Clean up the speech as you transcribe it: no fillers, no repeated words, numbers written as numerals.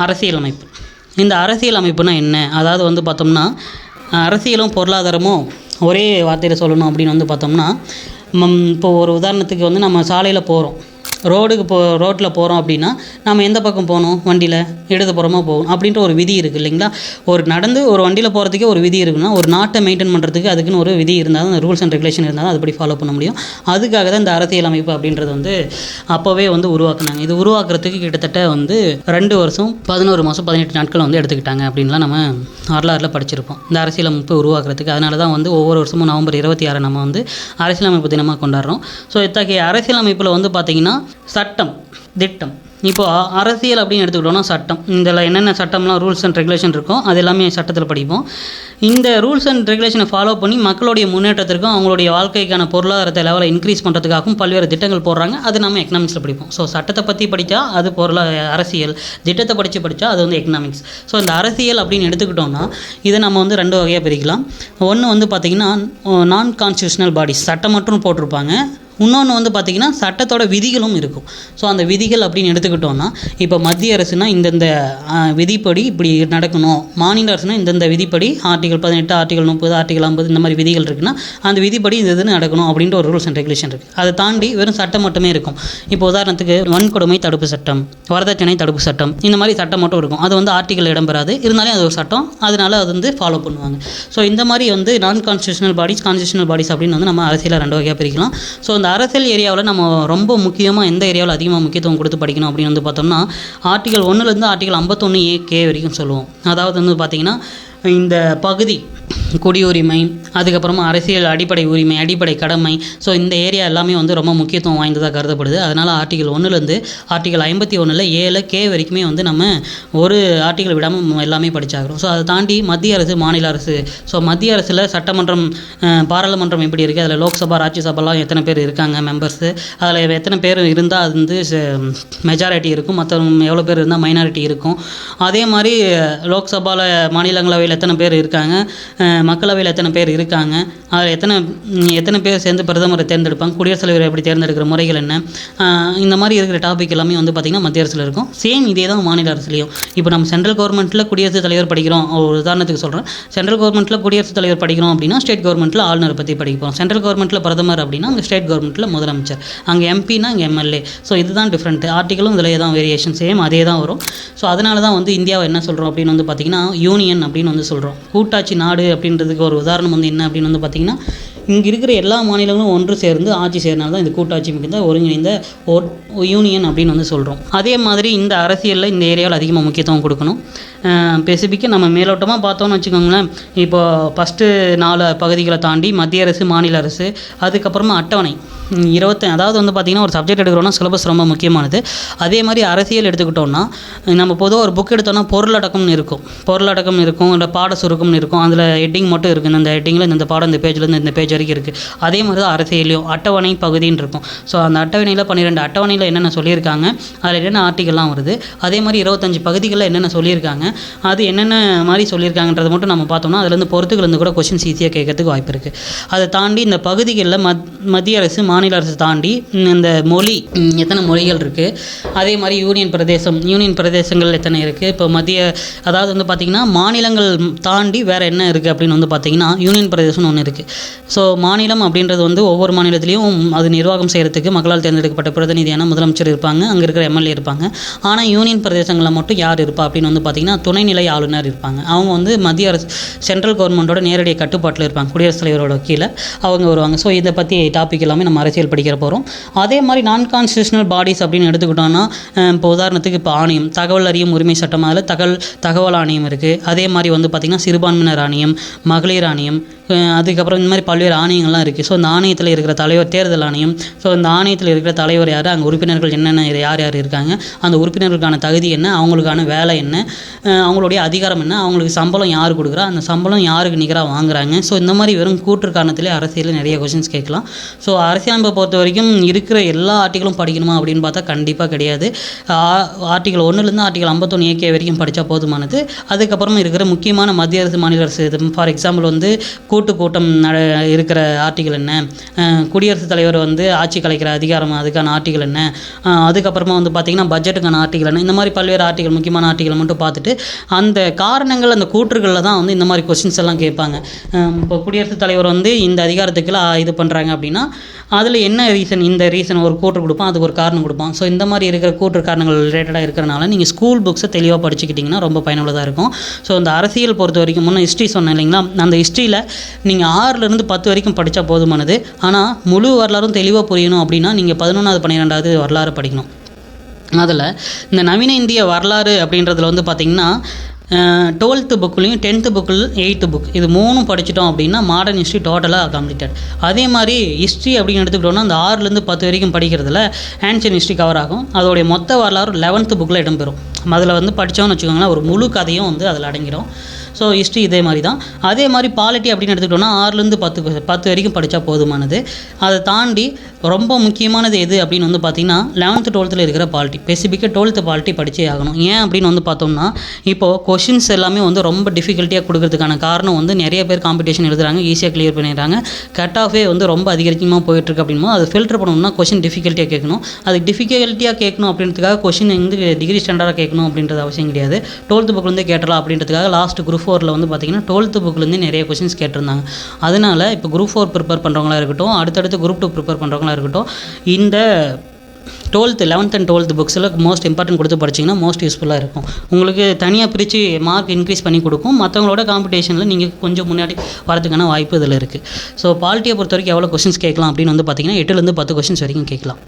அரசியலமைப்பு. இந்த அரசியல் அமைப்புனா என்ன? அதாவது வந்து பார்த்தோம்னா, அரசியலும் பொருளாதாரமும் ஒரே வார்த்தையில் சொல்லணும் அப்படின்னு வந்து பார்த்தோம்னா, இப்போ ஒரு உதாரணத்துக்கு வந்து நம்ம சாலையில் போகிறோம், ரோட்டில் போகிறோம் அப்படின்னா நம்ம எந்த பக்கம் போகணும்? வண்டியில் இடதுபுறமாக போகணும் அப்படின்ற ஒரு விதி இருக்குது இல்லைங்களா? நடந்து ஒரு வண்டியில் போகிறதுக்கே ஒரு விதி இருக்குன்னா, ஒரு நாட்டை மெயின்டைன் பண்ணுறதுக்கு அதுக்குன்னு ஒரு விதி இருந்தால் தான், ரூல்ஸ் அண்ட் ரெகுலேஷன் இருந்தால் தான் அதுபடி ஃபாலோ பண்ண முடியும். அதுக்காக தான் இந்த அரசியல் அமைப்பு அப்படின்றது வந்து அப்போவே வந்து உருவாக்குனாங்க. இது உருவாக்குறதுக்கு கிட்டத்தட்ட வந்து 2 வருஷம் 11 மாதம் 18 நாட்கள் வந்து எடுத்துக்கிட்டாங்க அப்படின்லாம் நம்ம வரலாறுல படிச்சிருப்போம் இந்த அரசியல் அமைப்பு உருவாக்குறதுக்கு. அதனால தான் வந்து ஒவ்வொரு வருஷமும் நவம்பர் 26 நம்ம வந்து அரசியலமைப்பு தினமாக கொண்டாடுறோம். ஸோ இத்தகைய அரசியலமைப்பில் வந்து பார்த்திங்கன்னா சட்டம், திட்டம். இப்போது அரசியல் அப்படின்னு எடுத்துக்கிட்டோம்னா சட்டம், இதில் என்னென்ன சட்டம்லாம் ரூல்ஸ் அண்ட் ரெகுலேஷன் இருக்கும் அது எல்லாமே சட்டத்தில் படிப்போம். இந்த ரூல்ஸ் அண்ட் ரெகுலேஷனை ஃபாலோ பண்ணி மக்களுடைய முன்னேற்றத்திற்கும் அவங்களுடைய வாழ்க்கைக்கான பொருளாதாரத்தை லெவலை இன்க்ரீஸ் பண்ணுறதுக்காகவும் பல்வேறு திட்டங்கள் போடுறாங்க. அது நம்ம எக்கனாமிக்ஸில் படிப்போம். ஸோ சட்டத்தை பற்றி படித்தா அது அரசியல், திட்டத்தை படித்தா அது வந்து எக்கனாமிக்ஸ். ஸோ இந்த அரசியல் அப்படின்னு எடுத்துக்கிட்டோம்னா இதை நம்ம வந்து 2 வகையாக பிரிக்கலாம். ஒன்று வந்து பார்த்திங்கன்னா நான் கான்ஸ்டியூஷனல் பாடிஸ், சட்டம் மட்டும் போட்டிருப்பாங்க. இன்னொன்று வந்து பார்த்திங்கன்னா சட்டத்தோட விதிகளும் இருக்கும். ஸோ அந்த விதிகள் அப்படின்னு எடுத்துக்கிட்டோன்னா, இப்போ மத்திய அரசுனா இந்தந்த விதிப்படி இப்படி நடக்கணும், மாநில அரசுனா இந்தந்த விதிப்படி ஆர்டிகல் 18, ஆர்டிகல் 30, ஆர்டிகல் 50 இந்த மாதிரி விதிகள் இருக்குன்னா அந்த விதிப்படி இது நடக்கணும் அப்படின்ற ஒரு ரூல்ஸ் அண்ட் ரெகுலேஷன் இருக்குது. அதை தாண்டி வெறும் சட்டம் மட்டுமே இருக்கும். இப்போ உதாரணத்துக்கு வன்கொடுமை தடுப்பு சட்டம், வரதட்சணை தடுப்பு சட்டம், இந்த மாதிரி சட்டம் மட்டும் இருக்கும். அது வந்து ஆர்டிகல் இடம்பெறாது, இருந்தாலும் அது ஒரு சட்டம், அதனால அது வந்து ஃபாலோ பண்ணுவாங்க. ஸோ இந்த மாதிரி வந்து நான் கான்ஸ்டியூஷனல் பாடிஸ், கான்ஸ்டியூஷனல் பாடிஸ் அப்படின்னு வந்து நம்ம அரசியலை 2 வகையாக பிரிக்கலாம். ஸோ இந்த அரசியல் ஏரியாவில் நம்ம ரொம்ப முக்கியமாக எந்த ஏரியாவில் அதிகமாக முக்கியத்துவம் கொடுத்து படிக்கணும் அப்படின்னு வந்து பார்த்தோம்னா, ஆர்டிகல் 1லேருந்து ஆர்டிகல் 51A வரைக்கும் சொல்லுவோம். அதாவது வந்து பார்த்திங்கன்னா இந்த பகுதி குடியுரிமை, அதுக்கப்புறமா அரசியல் அடிப்படை உரிமை, அடிப்படை கடமை, ஸோ இந்த ஏரியா எல்லாமே வந்து ரொம்ப முக்கியத்துவம் வாய்ந்ததாக கருதப்படுது. அதனால் ஆர்டிகல் 1லேருந்து ஆர்டிகல் 51 A வரைக்குமே வந்து நம்ம ஒரு ஆர்டிகல் விடாமல் எல்லாமே படிச்சாகிறோம். ஸோ அதை தாண்டி மத்திய அரசு, மாநில அரசு, ஸோ மத்திய அரசில் சட்டமன்றம், பாராளுமன்றம் எப்படி இருக்குது, அதில் லோக்சபா, ராஜ்யசபாலாம் எத்தனை பேர் இருக்காங்க மெம்பர்ஸு, அதில் எத்தனை பேர் இருந்தால் அது வந்து மெஜாரிட்டி இருக்கும், மற்றவங்க எவ்வளோ பேர் இருந்தால் மைனாரிட்டி இருக்கும். அதே மாதிரி லோக்சபாவில், மாநிலங்களவையில் எத்தனை பேர் இருக்காங்க, மக்களவையில் எத்தனை பேர் இருக்காங்க, அதில் எத்தனை பேர் சேர்ந்து பிரதமரை தேர்ந்தெடுப்பாங்க, குடியரசுத் தலைவரை எப்படி தேர்ந்தெடுக்கிற முறைகள் என்ன, இந்த மாதிரி இருக்கிற டாபிக் எல்லாமே வந்து பார்த்திங்கன்னா மத்திய அரசில் இருக்கும். சேம் இதே தான் மாநில அரசுலையும். இப்போ நம்ம சென்ட்ரல் கவர்மெண்ட்டில் குடியரசுத் தலைவர் படிக்கிறோம், ஒரு உதாரணத்துக்கு சொல்கிறேன், சென்ட்ரல் கவர்மெண்ட்டில் குடியரசுத் தலைவர் படிக்கிறோம் அப்படின்னா ஸ்டேட் கவர்மெண்ட்டில் ஆளுநரை பற்றி படிப்போம். சென்ட்ரல் கவர்மெண்ட்டில் பிரதமர் அப்படின்னா அங்கே ஸ்டேட் கவர்மெண்ட்டில் முதலமைச்சர், அங்கே எம்பினா அங்கே எம்எல்ஏ. ஸோ இதுதான் டிஃப்ரெண்ட். ஆர்டிகளும் இதில் தான் வேரியேஷன், சேம் அதே தான் வரும். ஸோ அதனால தான் வந்து இந்தியாவை என்ன சொல்கிறோம் அப்படின்னு வந்து பார்த்திங்கன்னா யூனியன் அப்படின்னு வந்து சொல்கிறோம். கூட்டாட்சி நாடு அப்படின்றதுக்கு ஒரு உதாரணம் வந்து என்ன அப்படின்னு வந்து பார்த்திங்கன்னா, இங்கே இருக்கிற எல்லா மாநிலங்களும் ஒன்று சேர்ந்து ஆட்சி செய்கிறனால தான் இந்த கூட்டாட்சி மிகுந்த ஒருங்கிணைந்த யூனியன் அப்படின்னு வந்து சொல்கிறோம். அதே மாதிரி இந்த அரசியலில் இந்த ஏரியாவில் அதிகமாக முக்கியத்துவம் கொடுக்கணும். ஸ்பெசிஃபிக்காக நம்ம மேலோட்டமாக பார்த்தோன்னு வச்சுக்கோங்களேன், இப்போ ஃபஸ்ட்டு 4 பகுதிகளை தாண்டி மத்திய அரசு, மாநில அரசு, அதுக்கப்புறமா அட்டவணை அதாவது வந்து பார்த்திங்கன்னா ஒரு சப்ஜெக்ட் எடுக்கிறோன்னா சிலபஸ் ரொம்ப முக்கியமானது. அதே மாதிரி அரசியல் எடுத்துக்கிட்டோன்னா நம்ம பொதுவாக ஒரு புக் எடுத்தோன்னா பொருளடக்கம்னு இருக்கும், இல்லை பாட சுருக்கம்னு இருக்கும். அதில் ஹெட்டிங் மட்டும் இருக்குது, இந்த ஹெட்டிங்கில் இந்த பாடம் இந்த பேஜ்லேருந்து இந்த பேஜ் வரைக்கும் இருக்குது. அதே மாதிரி தான் அரசியலையும் அட்டவணை பகுதின்னு இருக்கும். ஸோ அந்த அட்டவணையில் 12 அட்டவணையில் என்னென்ன சொல்லியிருக்காங்க, அதில் என்னென்ன ஆர்டிகல்லாம் வருது, அதே மாதிரி 25 பகுதிகளில் என்னென்ன சொல்லியிருக்காங்க, அது என்னென்ன மாதிரி சொல்லியிருக்காங்கன்றதை மட்டும் நம்ம பார்த்தோம்னா அதுலேருந்து பொறுத்துக்கள் கூட கொஸ்டின்ஸ் ஈஸியாக கேட்கறதுக்கு வாய்ப்பு இருக்குது. அதை தாண்டி இந்த பகுதிகளில் மத்திய அரசு, மாநில அரசு தாண்டி இந்த மொழி, எத்தனை மொழிகள் இருக்குது, அதே மாதிரி யூனியன் பிரதேசங்கள் எத்தனை இருக்குது. இப்போ அதாவது வந்து பார்த்திங்கன்னா மாநிலங்கள் தாண்டி வேறு என்ன இருக்குது அப்படின்னு வந்து பார்த்திங்கன்னா யூனியன் பிரதேசம்னு ஒன்று இருக்குது. ஸோ மாநிலம் அப்படின்றது வந்து ஒவ்வொரு மாநிலத்திலையும் அது நிர்வாகம் செய்கிறதுக்கு மக்களால் தேர்ந்தெடுக்கப்பட்ட பிரதிநிதியான முதலமைச்சர் இருப்பாங்க, அங்கே இருக்கிற எம்எல்ஏ இருப்பாங்க. ஆனால் யூனியன் பிரதேசங்களில் மட்டும் யார் இருப்பா அப்படின்னு வந்து பார்த்திங்கன்னா துணைநிலை ஆளுநர் இருப்பாங்க. அவங்க வந்து மத்திய அரசு, சென்ட்ரல் கவர்மெண்ட்டோட நேரடி கட்டுப்பாட்டில் இருப்பாங்க, குடியரசுத் தலைவரோட கீழே அவங்க வருவாங்க. ஸோ இதை பற்றி டாபிக் எல்லாமே நம்ம அரசியல் படிக்கிற போகிறோம். அதே மாதிரி நான் கான்ஸ்டியூஷனல் பாடிஸ் அப்படின்னு எடுத்துக்கிட்டோன்னா, இப்போ உதாரணத்துக்கு இப்போ ஆணையம், தகவல் அறியும் உரிமை சட்டம், அதில் தகவல் ஆணையம் இருக்குது. அதே மாதிரி வந்து பார்த்திங்கன்னா சிறுபான்மையினர் ஆணையம், மகளிர் ஆணையம், அதுக்கப்புறம் இந்த மாதிரி பல்வேறு ஆணையங்கள்லாம் இருக்குது. ஸோ இந்த ஆணையத்தில் இருக்கிற தலைவர் தேர்தல் ஆணையம். ஸோ இந்த ஆணையத்தில் இருக்கிற தலைவர் யார், அங்கே உறுப்பினர்கள் என்னென்ன யார் இருக்காங்க, அந்த உறுப்பினர்களுக்கான தகுதி என்ன, அவங்களுக்கான வேலை என்ன, அவங்களுடைய அதிகாரம் என்ன, அவங்களுக்கு சம்பளம் யார் கொடுக்குறா, அந்த சம்பளம் யாருக்கு நிகராக வாங்குறாங்க. ஸோ இந்த மாதிரி வெறும் கூற்று காரணத்திலே அரசியலில் நிறைய கொஸ்டின்ஸ் கேட்கலாம். ஸோ அரசியலமைப்பை பொறுத்த வரைக்கும் இருக்கிற எல்லா ஆர்டிகளும் படிக்கணுமா அப்படின்னு பார்த்தா கண்டிப்பாக கிடையாது. ஆர்டிகல் 1லேருந்து ஆர்டிகல் 51A வரைக்கும் படித்தா போதுமானது. அதுக்கப்புறமா இருக்கிற முக்கியமான மத்திய அரசு, மாநில அரசு, ஃபார் எக்ஸாம்பிள் வந்து கூட்டம் இருக்கிற ஆர்டிகல் என்ன, குடியரசுத் தலைவர் வந்து ஆட்சி கலைக்கிற அதிகாரம் அதுக்கான ஆர்டிகல் என்ன, அதுக்கப்புறமா வந்து பார்த்திங்கன்னா பட்ஜெட்டுக்கான ஆர்டிகல் என்ன, இந்த மாதிரி பல்வேறு ஆர்டிகல் முக்கியமான ஆர்டிகல் மட்டும் பார்த்துட்டு அந்த காரணங்கள் அந்த கூற்றுகளில் தான் வந்து இந்த மாதிரி கொஸ்டின்ஸ் எல்லாம் கேட்பாங்க. இப்போ குடியரசுத் தலைவர் வந்து இந்த அதிகாரத்துக்குலாம் இது பண்ணுறாங்க அப்படின்னா அதில் என்ன ரீசன், இந்த ரீசன் ஒரு கூற்று கொடுப்பான், அதுக்கு ஒரு காரணம் கொடுப்பான். ஸோ இந்த மாதிரி இருக்கிற கூற்று காரணங்கள் ரிலேட்டடாக இருக்கிறனால நீங்கள் ஸ்கூல் புக்ஸை தெளிவாக படிச்சுக்கிட்டிங்கன்னா ரொம்ப பயனுள்ளதாக இருக்கும். ஸோ இந்த அரசியல் பொறுத்த வரைக்கும் முன்னே ஹிஸ்ட்ரி சொன்னேன் இல்லைங்களா, அந்த ஹிஸ்ட்ரியில் நீங்கள் 6லேருந்து 10 வரைக்கும் படித்தா போதுமானது. ஆனால் முழு வரலாறும் தெளிவாக புரியணும் அப்படின்னா நீங்கள் 11வது 12வது வரலாறு படிக்கணும். அதில் இந்த நவீன இந்திய வரலாறு அப்படின்றதுல வந்து பார்த்திங்கன்னா 12th புக்லேயும் 10th புக்கில் 8th புக் இது 3 படிச்சிட்டோம் அப்படின்னா மாடர்ன் ஹிஸ்ட்ரி டோட்டலாக கம்ப்ளீட்டட். அதே மாதிரி ஹிஸ்ட்ரி அப்படின்னு எடுத்துக்கிட்டோம்னா அந்த 6லேருந்து 10 வரைக்கும் படிக்கிறதுல ஆன்ஷியன் ஹிஸ்ட்ரி கவர் ஆகும். அதோடைய மொத்த வரலாறு 11th புக்கில் இடம்பெறும். அதில் வந்து படித்தோம்னு வச்சுக்கோங்களேன், ஒரு முழு கதையும் வந்து அதில் அடங்கிடும். ஸோ ஹிஸ்ட்ரி இதே மாதிரி தான். அதே மாதிரி பாலிட்டி அப்படின்னு எடுத்துக்கிட்டோம்னா 6லேருந்து 10 வரைக்கும் படித்தா போதுமானது. அதை தாண்டி ரொம்ப முக்கியமானது எது அப்படின்னு வந்து பார்த்திங்கன்னா 11th 12th இருக்கிற பாலிட்டி, ஸ்பெசிஃபிக்காக 12th பாலிட்டி படித்தே ஆகணும். ஏன் அப்படின்னு வந்து பார்த்தோம்னா இப்போது கொஷின்ஸ் எல்லாமே வந்து ரொம்ப டிஃபிகல்ட்டியாக கொடுக்கறதுக்கான காரணம் வந்து நிறைய பேர் காம்படிஷன் எழுதுறாங்க, ஈஸியாக கிளியர் பண்ணிடுறாங்க. கட் ஆஃபே வந்து ரொம்ப அதிகரிக்கமாக போயிட்டுருக்கு அப்படின்னும் அது ஃபில்டர் பண்ணணும்னா கொஷின் டிஃபிகல்ட்டியாக கேட்கணும். அதுக்கு டிஃபிகல்ட்டியாக கேட்கணும் அப்படின்றதுக்காக கொஷின் வந்து டிகிரி ஸ்டாண்டர்டாக கேட்கணும் அப்படின்றது அவசியம் கிடையாது. 12th புக்லேருந்தே கேட்டலாம் அப்படின்றதுக்காக லாஸ்ட் குரூப் 4ல் வந்து பார்த்திங்கன்னா 12th புக்லேருந்து நிறைய கொஷின்ஸ் கேட்டிருந்தாங்க. அதனால் இப்போ குரூப் 4 ப்ரிப்பேர் பண்ணுறவங்களா இருக்கட்டும், அடுத்தடுத்து குரூப் 2 ப்ரிப்பேர் பண்ணுறவங்களா இருக்கட்டும், இந்த 11th and 12th புக்ஸில் most important கொடுத்து படிச்சிங்கன்னா மோஸ்ட் யூஸ்ஃபுல்லாக இருக்கும். உங்களுக்கு தனியாக பிரித்து மார்க் இன்க்ரீஸ் பண்ணி கொடுக்கும். மற்றவங்களோட காம்படிஷனில் நீங்கள் கொஞ்சம் முன்னாடி வரதுக்கான வாய்ப்பு இதில் இருக்குது. ஸோ பாலிட்டியை பொறுத்த வரைக்கும் எவ்வளோ கொஷின்ஸ் கேட்கலாம் அப்படின்னு வந்து பார்த்திங்கன்னா 8லேருந்து 10 கொஷின்ஸ் வரைக்கும் கேட்கலாம்.